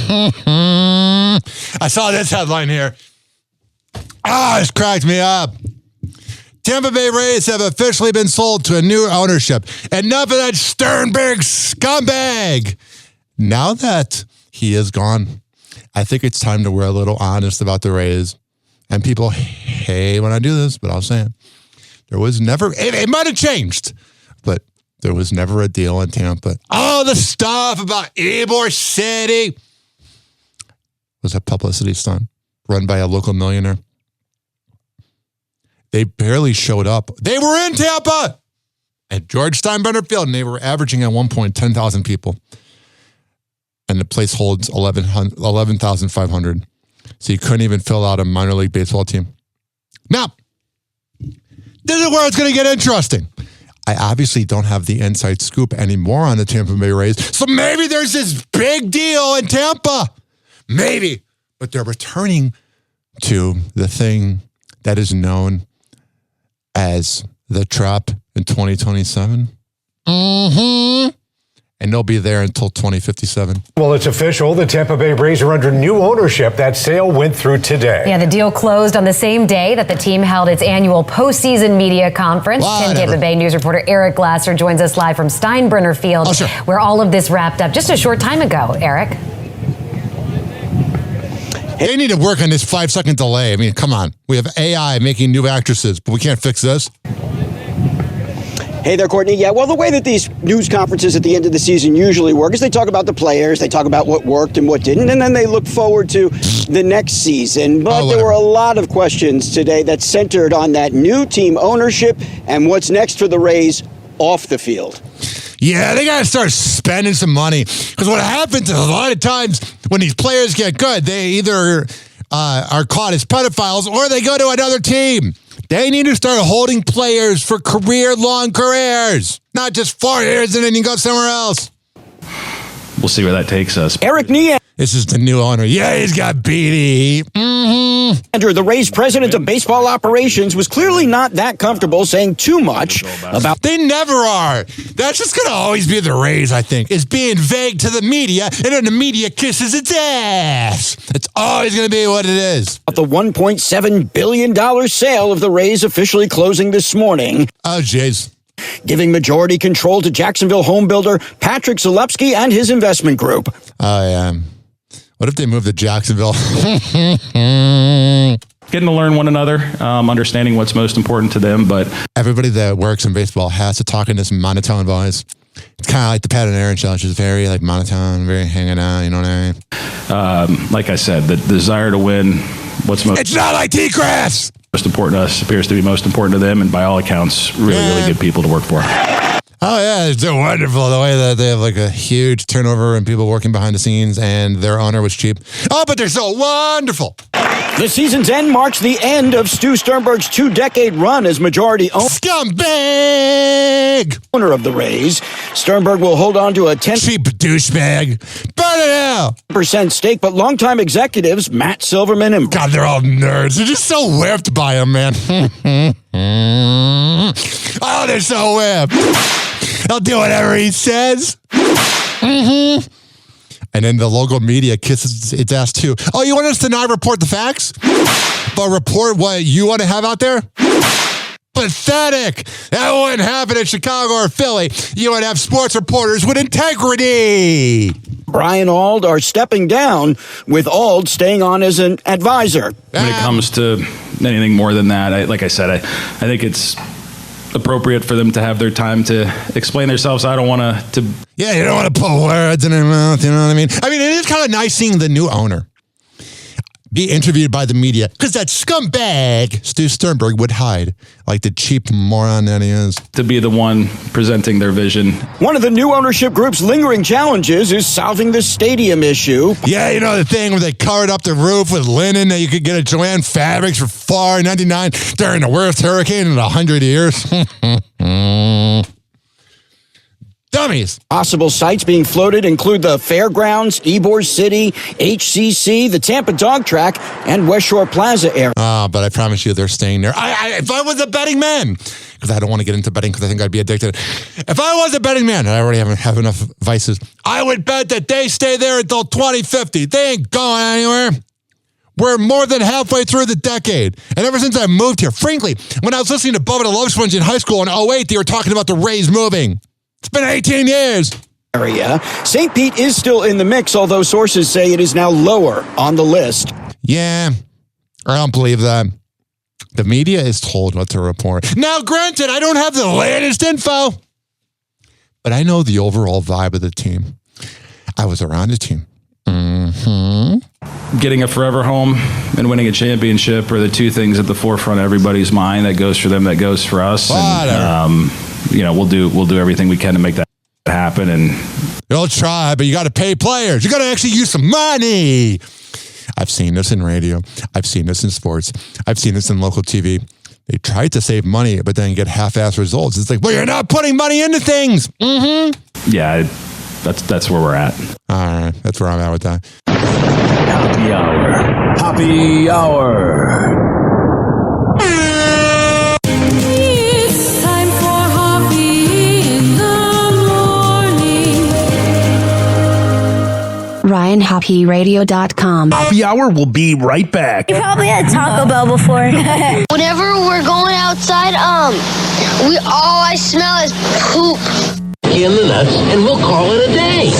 I saw this headline here. This cracked me up. Tampa Bay Rays have officially been sold to a new ownership. Enough of that Sternberg scumbag. Now that he is gone, I think it's time to we're a little honest about the Rays. And people hate when I do this, but I'll say it. There was never, it might have changed, but there was never a deal in Tampa. All the stuff about Ybor City was a publicity stunt run by a local millionaire. They barely showed up. They were in Tampa at George Steinbrenner Field, and they were averaging at one point 10,000 people. And the place holds 11,500. So you couldn't even fill out a minor league baseball team. Now, this is where it's going to get interesting. I obviously don't have the inside scoop anymore on the Tampa Bay Rays. So maybe there's this big deal in Tampa. Maybe. But they're returning to the thing that is known as the Trap in 2027. And they'll be there until 2057. Well, it's official. The Tampa Bay Rays are under new ownership. That sale went through today. Yeah, the deal closed on the same day that the team held its annual postseason media conference. Tampa Bay News reporter Eric Glasser joins us live from Steinbrenner Field, where all of this wrapped up just a short time ago. Eric? They need to work on this 5-second delay. I mean, come on. We have AI making new actresses, but we can't fix this. Hey there, Courtney. Yeah, well, the way that these news conferences at the end of the season usually work is they talk about the players, they talk about what worked and what didn't, and then they look forward to the next season. But there were a lot of questions today that centered on that new team ownership and what's next for the Rays off the field. Yeah, they got to start spending some money. Because what happens is a lot of times when these players get good, they either are caught as pedophiles or they go to another team. They need to start holding players for career-long careers, not just 4 years and then you go somewhere else. We'll see where that takes us. Eric Nian. This is the new owner. Yeah, he's got beady. Andrew, the Rays president of baseball operations, was clearly not that comfortable saying too much about. They never are. That's just going to always be the Rays, I think. It's being vague to the media, and then the media kisses its ass. It's always going to be what it is. The $1.7 billion sale of the Rays officially closing this morning. Oh, jeez. Giving majority control to Jacksonville home builder Patrick Zalewski and his investment group. Oh, yeah. What if they move to Jacksonville? Getting to learn one another, understanding what's most important to them. But everybody that works in baseball has to talk in this monotone voice. It's kind of like the Pat and Aaron show. It's just very like monotone, very hanging out. You know what I mean? Like I said, the desire to win. What's most? It's not like T-Grass. Most important to us appears to be most important to them, and by all accounts, really good people to work for. Oh, yeah, they're wonderful. The way that they have like a huge turnover and people working behind the scenes, and their owner was cheap. Oh, but they're so wonderful. The season's end marks the end of Stu Sternberg's 2-decade run as majority owner. Scumbag! Owner of the Rays. Sternberg will hold on to a 10% cheap douchebag. Burn it out! % stake, but longtime executives Matt Silverman and God, they're all nerds. They're just so whipped by him, man. Oh, they're so whipped. He'll do whatever he says. And then the local media kisses its ass too. Oh, you want us to not report the facts? But report what you want to have out there? Pathetic. That wouldn't happen in Chicago or Philly. You would have sports reporters with integrity. Brian Auld are stepping down, with Auld staying on as an advisor. When it comes to anything more than that, like I said, I think it's appropriate for them to have their time to explain themselves. I don't want to. Yeah, you don't want to put words in their mouth. You know what I mean? I mean, it is kind of nice seeing the new owner be interviewed by the media, because that scumbag Stu Sternberg would hide like the cheap moron that he is. To be the one presenting their vision. One of the new ownership group's lingering challenges is solving the stadium issue. Yeah, you know the thing where they covered up the roof with linen that you could get at Joann Fabrics for $4.99 during the worst hurricane in 100 years? Dummies. Possible sites being floated include the Fairgrounds, Ybor City, HCC, the Tampa Dog Track, and West Shore Plaza area. Oh, but I promise you they're staying there. If I was a betting man, because I don't want to get into betting because I think I'd be addicted. If I was a betting man, and I already have enough vices, I would bet that they stay there until 2050. They ain't going anywhere. We're more than halfway through the decade. And ever since I moved here, frankly, when I was listening to Bubba the Love Sponge in high school in 2008, they were talking about the Rays moving. It's been 18 years. Area. St. Pete is still in the mix, although sources say it is now lower on the list. Yeah, I don't believe that. The media is told what to report. Now, granted, I don't have the latest info, but I know the overall vibe of the team. I was around the team. Getting a forever home and winning a championship are the two things at the forefront of everybody's mind. That goes for them, that goes for us. And, we'll do everything we can to make that happen. And you'll try, but you got to pay players. You got to actually use some money. I've seen this in radio. I've seen this in sports. I've seen this in local TV. They try to save money, but then get half-ass results. It's like, well, you're not putting money into things. Yeah, that's where we're at. All right, that's where I'm at with that. Happy hour. Happy hour. It's time for Hoppe in the morning. RyanHoppyRadio.com. Happy hour will be right back. You probably had Taco Bell before. Whenever we're going outside, all I smell is poop. In the nuts, and we'll call it a day.